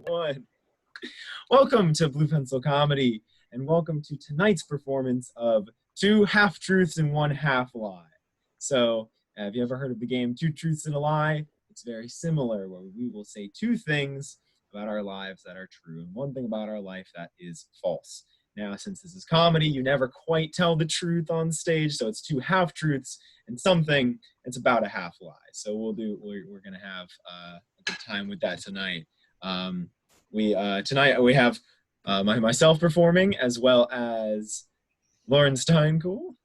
One. Welcome to Blue Pencil Comedy, and welcome to tonight's performance of Two Half-Truths and One Half-Lie. So, have you ever heard of the game Two Truths and a Lie? It's very similar, where we will say two things about our lives that are true, and one thing about our life that is false. Now, since this is comedy, you never quite tell the truth on stage, so it's two half-truths and something that's about a half-lie. So we're gonna have a good time with that tonight. Tonight we have myself performing, as well as Lauren Steincool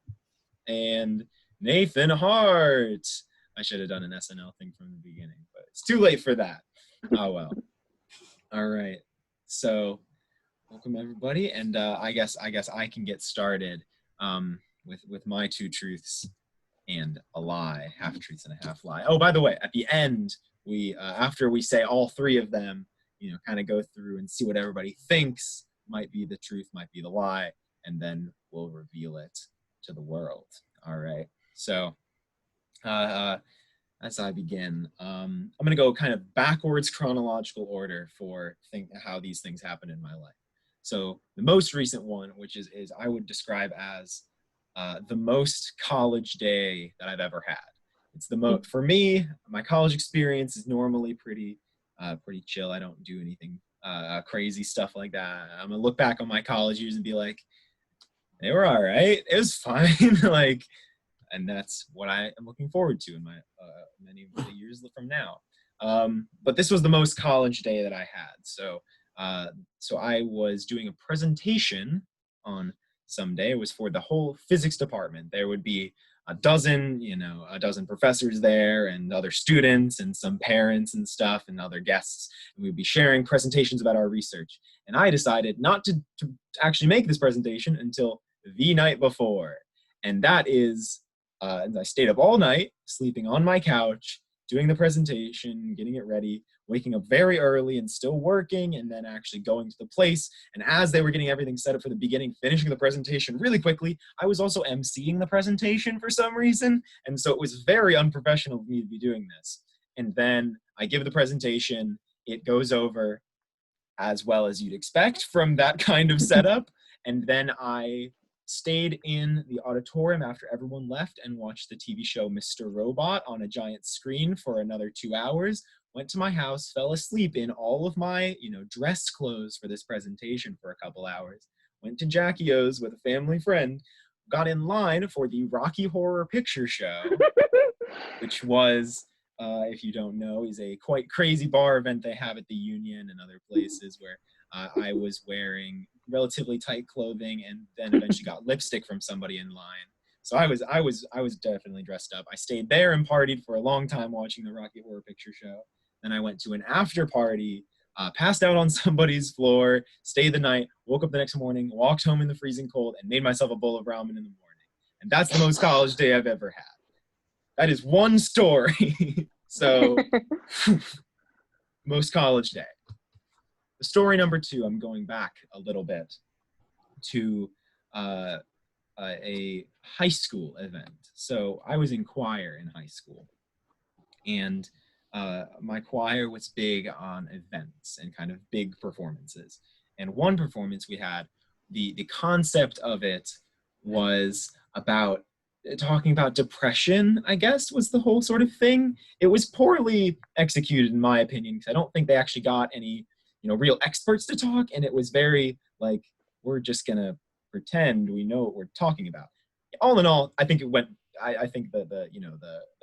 and Nathan Hart. I should have done an SNL thing from the beginning, but it's too late for that. Oh well. All right. So welcome everybody, and I guess I can get started with my two truths and a lie, half truths and a half lie. Oh, by the way, at the end, we after we say all three of them, kind of go through and see what everybody thinks might be the truth, might be the lie, and then we'll reveal it to the world. All right. So as I begin, I'm going to go kind of backwards chronological order for how these things happen in my life. So the most recent one, which is I would describe as the most college day that I've ever had. It's the most, for me, my college experience is normally pretty chill. I don't do anything crazy stuff like that. I'm gonna look back on my college years and be like, they were all right. It was fine. And that's what I am looking forward to in my many of the years from now. But this was the most college day that I had. So I was doing a presentation on some day. It was for the whole physics department. There would be a dozen professors there, and other students, and some parents and stuff, and other guests. And we'd be sharing presentations about our research. And I decided not to actually make this presentation until the night before. And that is, and I stayed up all night, sleeping on my couch, doing the presentation, getting it ready, waking up very early and still working, and then actually going to the place. And as they were getting everything set up for the beginning, finishing the presentation really quickly, I was also emceeing the presentation for some reason. And so it was very unprofessional of me to be doing this. And then I give the presentation, it goes over as well as you'd expect from that kind of setup. And then I stayed in the auditorium after everyone left and watched the TV show Mr. Robot on a giant screen for another 2 hours. Went to my house, fell asleep in all of my, dress clothes for this presentation for a couple hours. Went to Jackie O's with a family friend, got in line for the Rocky Horror Picture Show, which was, if you don't know, is a quite crazy bar event they have at the Union and other places where I was wearing relatively tight clothing and then eventually got lipstick from somebody in line. So I was definitely dressed up. I stayed there and partied for a long time watching the Rocky Horror Picture Show. Then I went to an after party, passed out on somebody's floor, stayed the night, woke up the next morning, walked home in the freezing cold, and made myself a bowl of ramen in the morning. And that's the most college day I've ever had. That is one story. So, most college day. The story number two, I'm going back a little bit to a high school event. So I was in choir in high school, and my choir was big on events and kind of big performances. And one performance we had, the concept of it was about talking about depression, I guess, was the whole sort of thing. It was poorly executed, in my opinion, because I don't think they actually got any real experts to talk, and it was very like, we're just gonna pretend we know what we're talking about. All in all, I think it went. I think the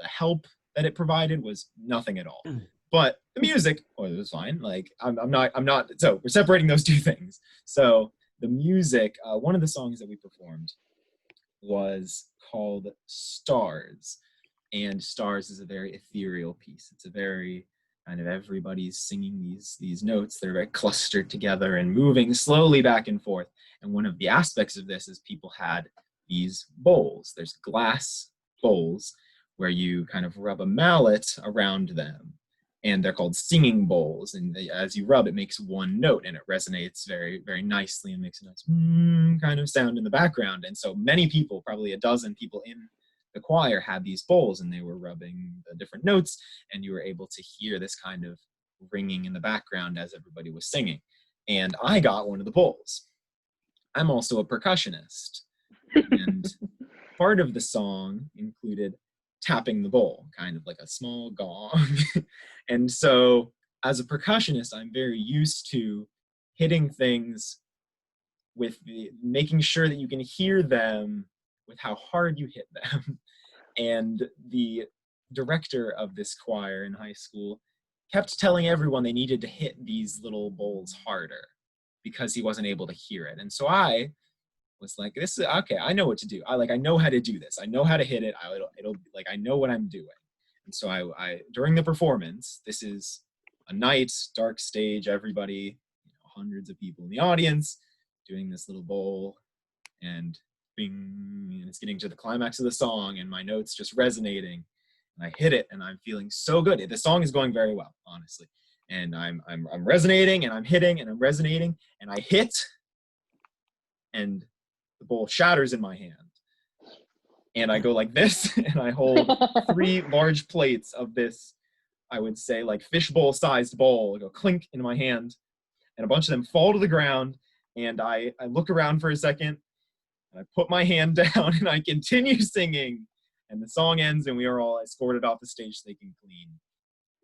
help that it provided was nothing at all. But the music, it was fine. Like I'm not. So we're separating those two things. So the music, one of the songs that we performed was called Stars, and Stars is a very ethereal piece. It's a very kind of everybody's singing these notes that are very clustered together and moving slowly back and forth. And one of the aspects of this is people had these bowls. There's glass bowls where you kind of rub a mallet around them, and they're called singing bowls. And as you rub, it makes one note, and it resonates very, very nicely and makes a nice kind of sound in the background. And so many people, probably a dozen people in the choir, had these bowls, and they were rubbing the different notes, and you were able to hear this kind of ringing in the background as everybody was singing. And I got one of the bowls. I'm also a percussionist. And part of the song included tapping the bowl, kind of like a small gong. And so as a percussionist, I'm very used to hitting things with making sure that you can hear them with how hard you hit them. And the director of this choir in high school kept telling everyone they needed to hit these little bowls harder because he wasn't able to hear it. And so I was like, this is okay, I know what to do. I know how to do this. I know how to hit it. It'll like, I know what I'm doing. And so I during the performance, this is a night, dark stage, everybody, hundreds of people in the audience doing this little bowl, and bing, and it's getting to the climax of the song, and my notes just resonating, and I hit it, and I'm feeling so good. The song is going very well, honestly, and I'm resonating, and I'm hitting, and I'm resonating, and I hit, and the bowl shatters in my hand, and I go like this, and I hold 3 large plates of this, I would say, like fishbowl-sized bowl. I go clink in my hand, and a bunch of them fall to the ground, and I look around for a second, and I put my hand down, and I continue singing, and the song ends, and we are all escorted off the stage so they can clean.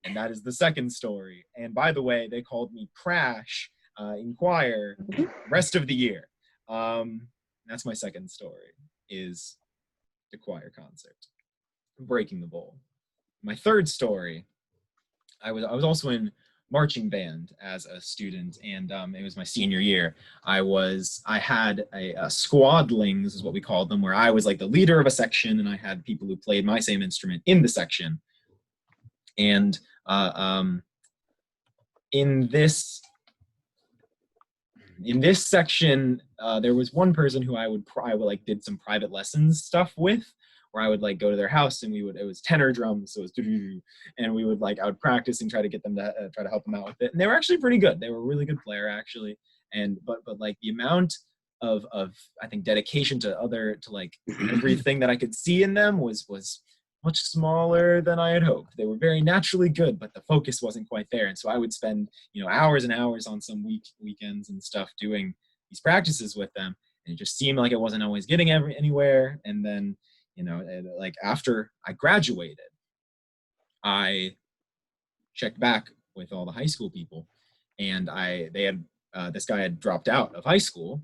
And that is the second story. And by the way, they called me Crash in choir rest of the year. That's my second story, is the choir concert, breaking the bowl. My third story, I was also in marching band as a student, and it was my senior year. I had a squadlings is what we called them, where I was like the leader of a section, and I had people who played my same instrument in the section. And in this section, there was one person who I would like did some private lessons stuff with, where I would like go to their house, and it was tenor drums, so it was and we would like, I would practice and try to get them to try to help them out with it. And they were actually pretty good. They were a really good player, actually. And but like the amount of I think dedication to like everything that I could see in them was much smaller than I had hoped. They were very naturally good, but the focus wasn't quite there. And so I would spend, hours and hours on some weekends and stuff doing these practices with them. And it just seemed like it wasn't always getting anywhere. And then, like after I graduated, I checked back with all the high school people, and this guy had dropped out of high school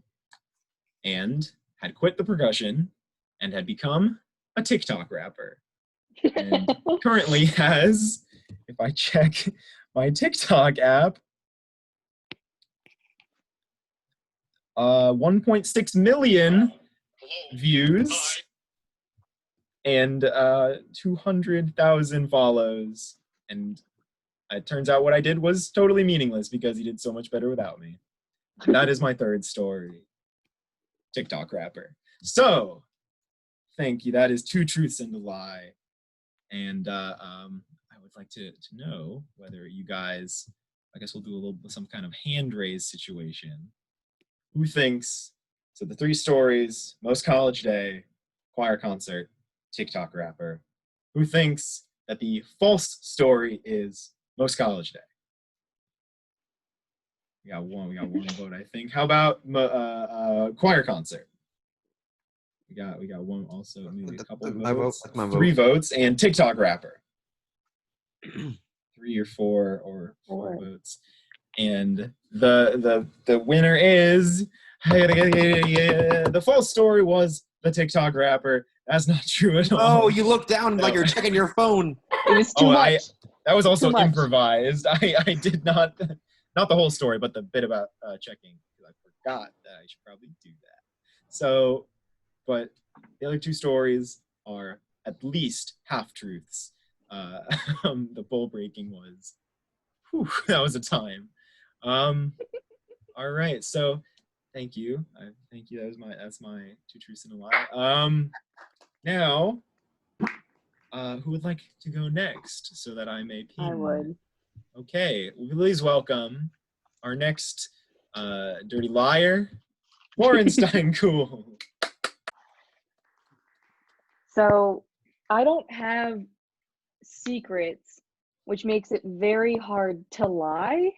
and had quit the percussion and had become a TikTok rapper. And currently has, if I check my TikTok app, 1.6 million views and 200,000 follows. And it turns out what I did was totally meaningless because he did so much better without me. And that is my third story. TikTok rapper. So, thank you. That is 2 truths and a lie. And I would like to know whether you guys, I guess we'll do some kind of hand raise situation. Who thinks, so the 3 stories, most college day, choir concert, TikTok rapper. Who thinks that the false story is most college day? We got one vote, I think. How about choir concert? We got one also, maybe a couple votes. 3 votes, and TikTok rapper. 3 or 4 or 4 votes. And the winner is the false story was the TikTok rapper. That's not true at all. Oh, you look down like you're checking your phone. It was too much. That was also improvised. I did not the whole story, but the bit about checking, because I forgot that I should probably do that. So, but the other 2 stories are at least half truths. The bowl breaking was, that was a time. All right, so thank you. Thank you. That's my 2 truths and a lie. Now, who would like to go next so that I may pin? I would. Okay, please welcome our next dirty liar, Warrenstein Cool. So I don't have secrets which makes it very hard to lie.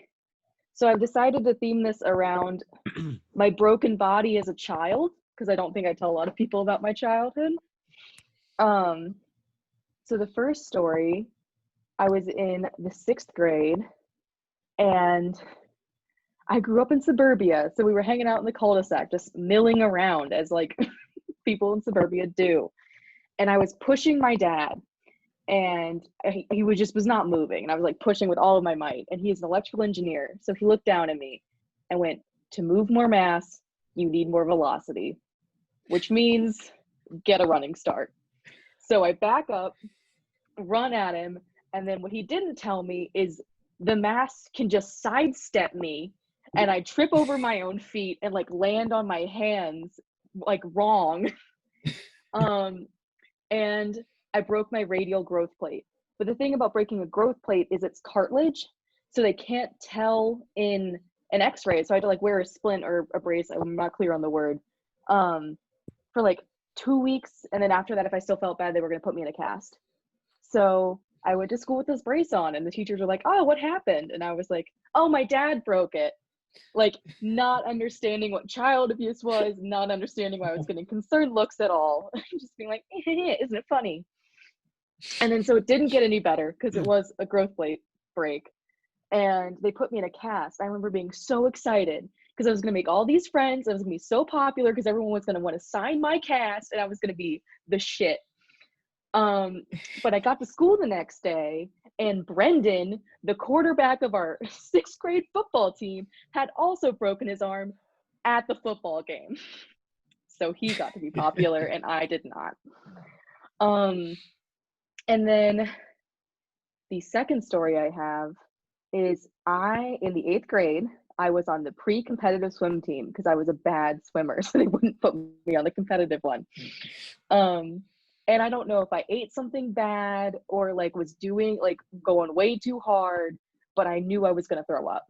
So I've decided to theme this around my broken body as a child, because I don't think I tell a lot of people about my childhood. So the first story, I was in the 6th grade, and I grew up in suburbia. So we were hanging out in the cul-de-sac, just milling around as like people in suburbia do. And I was pushing my dad, and he was not moving. And I was like pushing with all of my might. And he's an electrical engineer. So he looked down at me and went, "To move more mass, you need more velocity," which means get a running start. So I back up, run at him. And then what he didn't tell me is the mass can just sidestep me, and I trip over my own feet and like land on my hands like wrong. And I broke my radial growth plate. But the thing about breaking a growth plate is it's cartilage, so they can't tell in an x-ray. So I had to like wear a splint or a brace, I'm not clear on the word, for like 2 weeks. And then after that, if I still felt bad, they were going to put me in a cast. So I went to school with this brace on, and the teachers were like, "Oh, what happened?" And I was like, "Oh, my dad broke it." Like, not understanding what child abuse was, not understanding why I was getting concerned looks at all. Just being like, isn't it funny? And then so it didn't get any better because it was a growth plate break. And they put me in a cast. I remember being so excited because I was going to make all these friends. I was going to be so popular because everyone was going to want to sign my cast, and I was going to be the shit. But I got to school the next day, and Brendan, the quarterback of our 6th grade football team, had also broken his arm at the football game. So he got to be popular and I did not. And then the second story I have is in the 8th grade, I was on the pre-competitive swim team because I was a bad swimmer, so they wouldn't put me on the competitive one. And I don't know if I ate something bad or like was doing like going way too hard, but I knew I was going to throw up.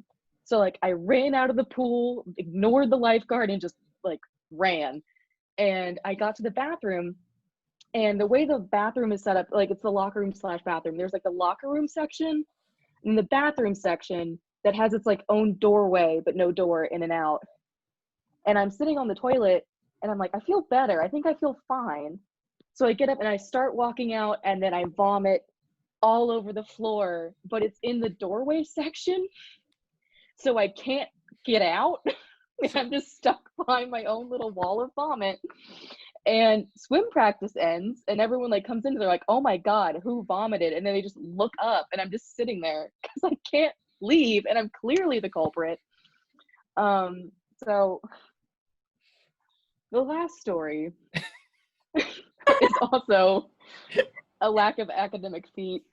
So like I ran out of the pool, ignored the lifeguard, and just like ran. And I got to the bathroom, and the way the bathroom is set up, like it's the locker room / bathroom. There's like the locker room section and the bathroom section that has its like own doorway, but no door in and out. And I'm sitting on the toilet and I'm like, I feel better. I think I feel fine. So I get up and I start walking out, and then I vomit all over the floor, but it's in the doorway section. So I can't get out. I'm just stuck behind my own little wall of vomit. And swim practice ends, and everyone like comes in, they're like, "Oh my God, who vomited?" And then they just look up, and I'm just sitting there because I can't leave, and I'm clearly the culprit. So the last story is also a lack of academic feat.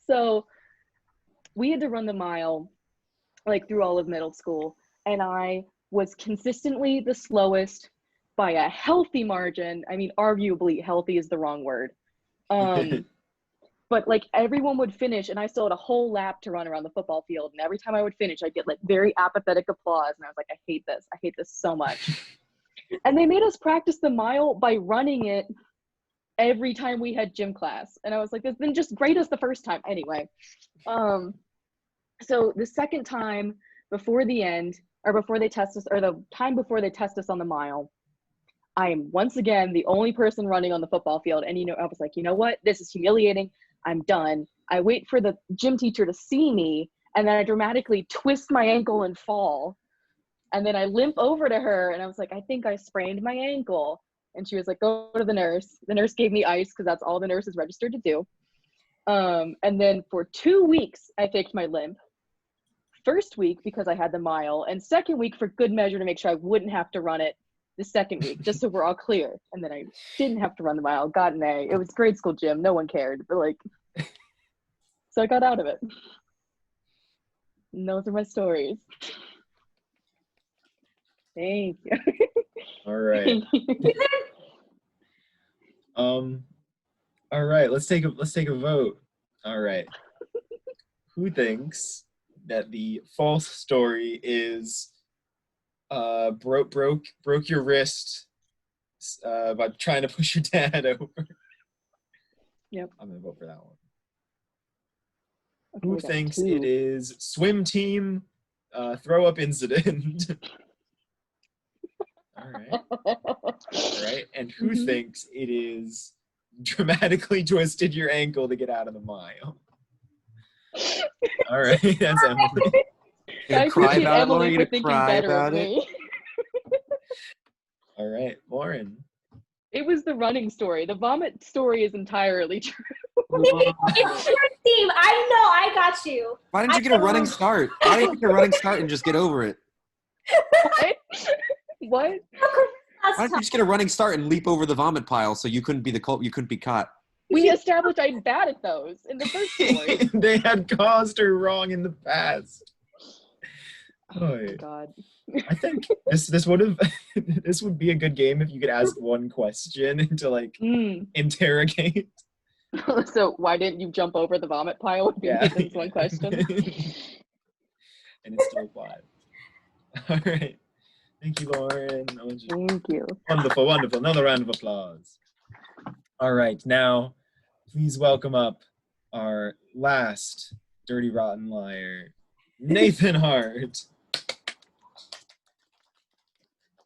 So we had to run the mile like through all of middle school, and I was consistently the slowest by a healthy margin. I mean, arguably healthy is the wrong word. But like everyone would finish, and I still had a whole lap to run around the football field. And every time I would finish, I'd get like very apathetic applause. And I was like, I hate this. I hate this so much. And they made us practice the mile by running it every time we had gym class. And I was like, this been just great as the first time. Anyway, so the second time before the end, or before they test us, or the time before they test us on the mile, I am once again the only person running on the football field. And, you know, I was like, you know what? This is humiliating. I'm done. I wait for the gym teacher to see me, and then I dramatically twist my ankle and fall. And then I limp over to her, and I was like, I think I sprained my ankle. And she was like, go to the nurse. The nurse gave me ice because that's all the nurse is registered to do. And then for 2 weeks, I faked my limp. First week because I had the mile, and second week for good measure to make sure I wouldn't have to run it the second week, just so we're all clear. And then I didn't have to run the mile, got an A. It was grade school gym, no one cared, but like, so I got out of it. And those are my stories. Thank you. All right. All right, let's take a vote. All right. Who thinks that the false story is broke your wrist by trying to push your dad over? Yep. I'm gonna vote for that one. Okay, Who we got thinks two. it is swim team throw up incident? All right. All right. And who Mhm. thinks it is dramatically twisted your ankle to get out of the mile? All right. That's Emily. You're I gonna cry appreciate about it, Emily Lauren? You're for gonna thinking cry better of about it? me. All right. Lauren. It was the running story. The vomit story is entirely true. It's your team. I know. I got you. Why didn't you get a running start? Why didn't you get a running start and just get over it? What? What? Why didn't you just get a running start and leap over the vomit pile so you couldn't be the cult? You couldn't be caught. We established I'm bad at those in the first story. They had caused her wrong in the past. Oh my god. I think this would have this would be a good game if you could ask one question to like interrogate. So why didn't you jump over the vomit pile if you Nathan's one question? And it's still applied. All right. Thank you, Lauren. Thank you. Wonderful, wonderful. Another round of applause. All right, now please welcome up our last dirty rotten liar, Nathan Hart.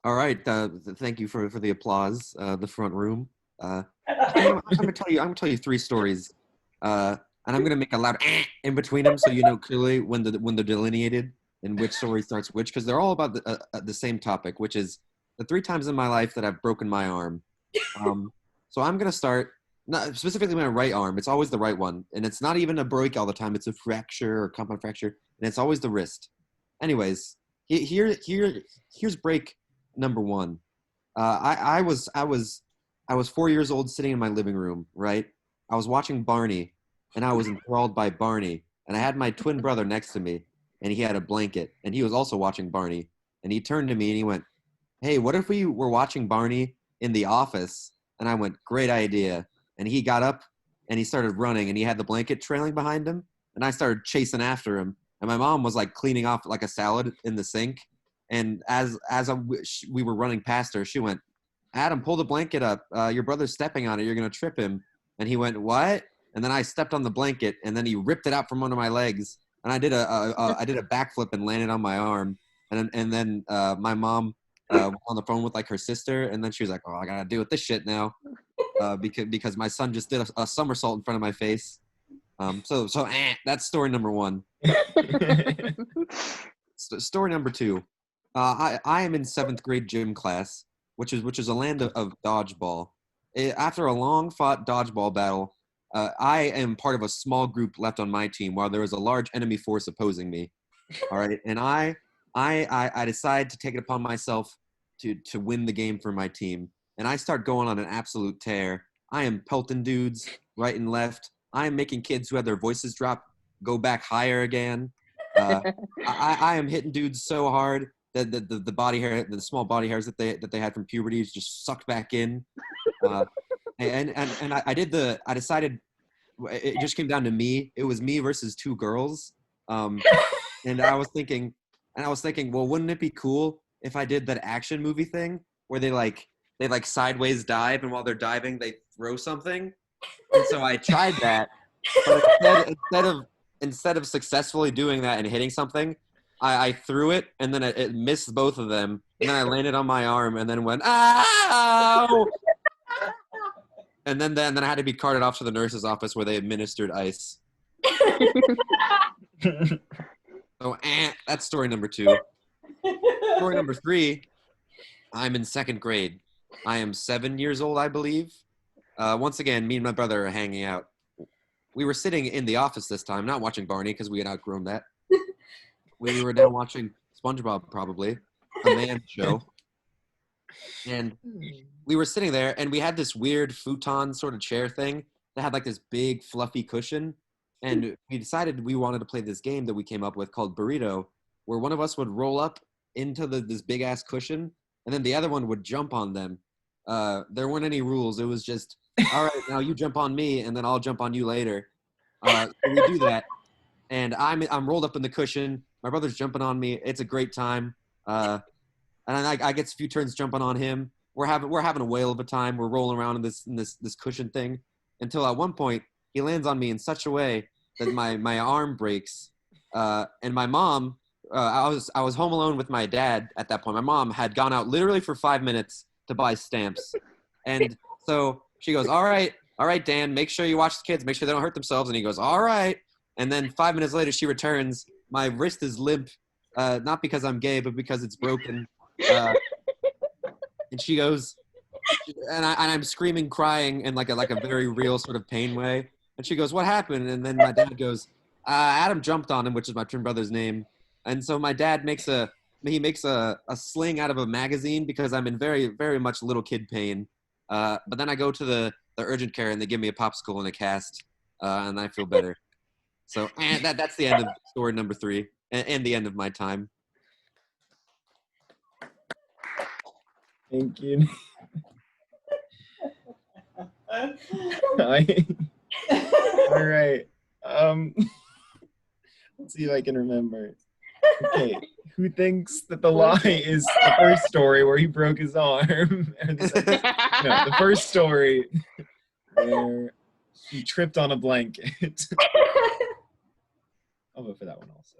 All right. Thank you for the applause. The front room. I'm gonna tell you 3 stories, and I'm gonna make a loud in between them so you know clearly when they're delineated and which story starts which, because they're all about the same topic, which is the 3 times in my life that I've broken my arm. So I'm gonna start not specifically my right arm. It's always the right one, and it's not even a break all the time. It's a fracture or compound fracture, and it's always the wrist. Anyways, here's break number 1. I was 4 years old, sitting in my living room. Right, I was watching Barney, and I was enthralled by Barney. And I had my twin brother next to me, and he had a blanket, and he was also watching Barney. And he turned to me and he went, "Hey, what if we were watching Barney in the office?" And I went, "Great idea." And he got up and he started running, and he had the blanket trailing behind him. And I started chasing after him. And my mom was like cleaning off like a salad in the sink. And we were running past her, she went, "Adam, pull the blanket up. Your brother's stepping on it. You're going to trip him." And he went, "What?" And then I stepped on the blanket, and then he ripped it out from under my legs. And I did a backflip and landed on my arm. And then my mom was on the phone with like her sister, and then she was like, "Oh, I got to deal with this shit now." Because my son just did a somersault in front of my face. So that's story number 1. Story number 2. I am in 7th grade gym class, which is a land of dodgeball. After a long fought dodgeball battle, I am part of a small group left on my team while there is a large enemy force opposing me. All right, and I decide to take it upon myself to win the game for my team, and I start going on an absolute tear. I am pelting dudes right and left. I am making kids who had their voices drop go back higher again. I am hitting dudes so hard that the body hair, the small body hairs that they had from puberty just sucked back in. And I decided it just came down to me. It was me versus 2 girls. And I was thinking, well, wouldn't it be cool if I did that action movie thing where they sideways dive, and while they're diving they throw something? And so I tried that, but instead of successfully doing that and hitting something, I threw it, and then it missed both of them, and then I landed on my arm and then went, "Ow!" And then I had to be carted off to the nurse's office where they administered ice. So that's story number 2. Story number 3, I'm in 2nd grade. I am 7 years old, I believe. Once again, me and my brother are hanging out. We were sitting in the office this time, not watching Barney because we had outgrown that. We were now watching SpongeBob, probably, a man show. And we were sitting there, and we had this weird futon sort of chair thing that had like this big fluffy cushion. And we decided we wanted to play this game that we came up with called Burrito, where one of us would roll up into this big ass cushion, and then the other one would jump on them. There weren't any rules. It was just, all right, now you jump on me, and then I'll jump on you later. So we do that, and I'm rolled up in the cushion. My brother's jumping on me. It's a great time. And I get a few turns jumping on him. We're having a whale of a time. We're rolling around in this cushion thing until at one point he lands on me in such a way that my arm breaks, and my mom. I was home alone with my dad at that point. My mom had gone out literally for 5 minutes to buy stamps, and so she goes, all right, Dan, make sure you watch the kids, make sure they don't hurt themselves. And he goes, all right. And then 5 minutes later, she returns. My wrist is limp, not because I'm gay, but because it's broken. And she goes, and I'm screaming, crying in like a very real sort of pain way. And she goes, what happened? And then my dad goes, Adam jumped on him, which is my twin brother's name. And so my dad makes a sling out of a magazine because I'm in very, very much little kid pain. But then I go to the urgent care and they give me a popsicle and a cast, and I feel better. So and that's the end of story number 3 and the end of my time. Thank you. All right. Let's see if I can remember. Okay, who thinks that the lie is the first story where he broke his arm? Or the first story where he tripped on a blanket. I'll vote for that one also.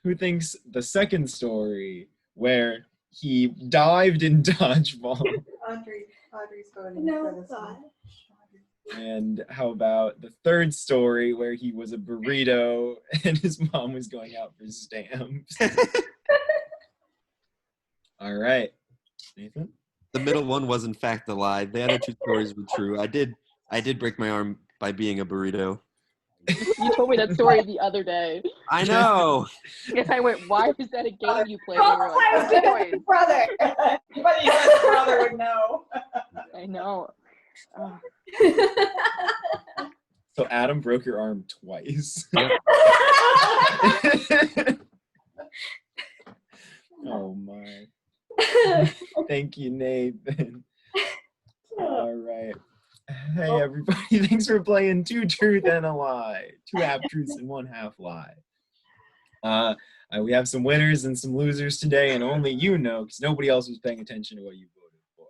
Who thinks the second story where he dived in dodgeball? Audrey's voting No, for this God. one. And how about the third story where he was a burrito and his mom was going out for stamps? All right. Nathan? The middle one was in fact a lie. The other 2 stories were true. I did break my arm by being a burrito. You told me that story the other day. I know. And I went, why is that a game you play? And Oh, you were like, I was thinking his brother. Anybody who has a brother would know. I know. Oh. So Adam broke your arm twice. Oh my. Thank you, Nathan. All right. Hey everybody, thanks for playing 2 truth and a lie. 2 half truths and 1 half lie. We have some winners and some losers today, and only you know, because nobody else was paying attention to what you voted for.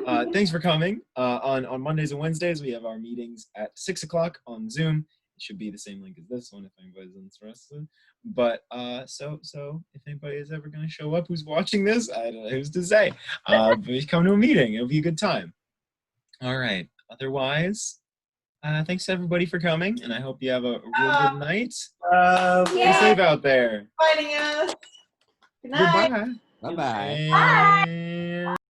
So thanks for coming. On Mondays and Wednesdays, we have our meetings at 6 o'clock on Zoom. It should be the same link as this one if anybody's interested. But so if anybody is ever going to show up who's watching this, I don't know who's to say. But come to a meeting. It'll be a good time. All right. Otherwise, thanks to everybody for coming, and I hope you have a real good night. Be safe out there. Fighting us. Good night. Goodbye. Bye-bye. And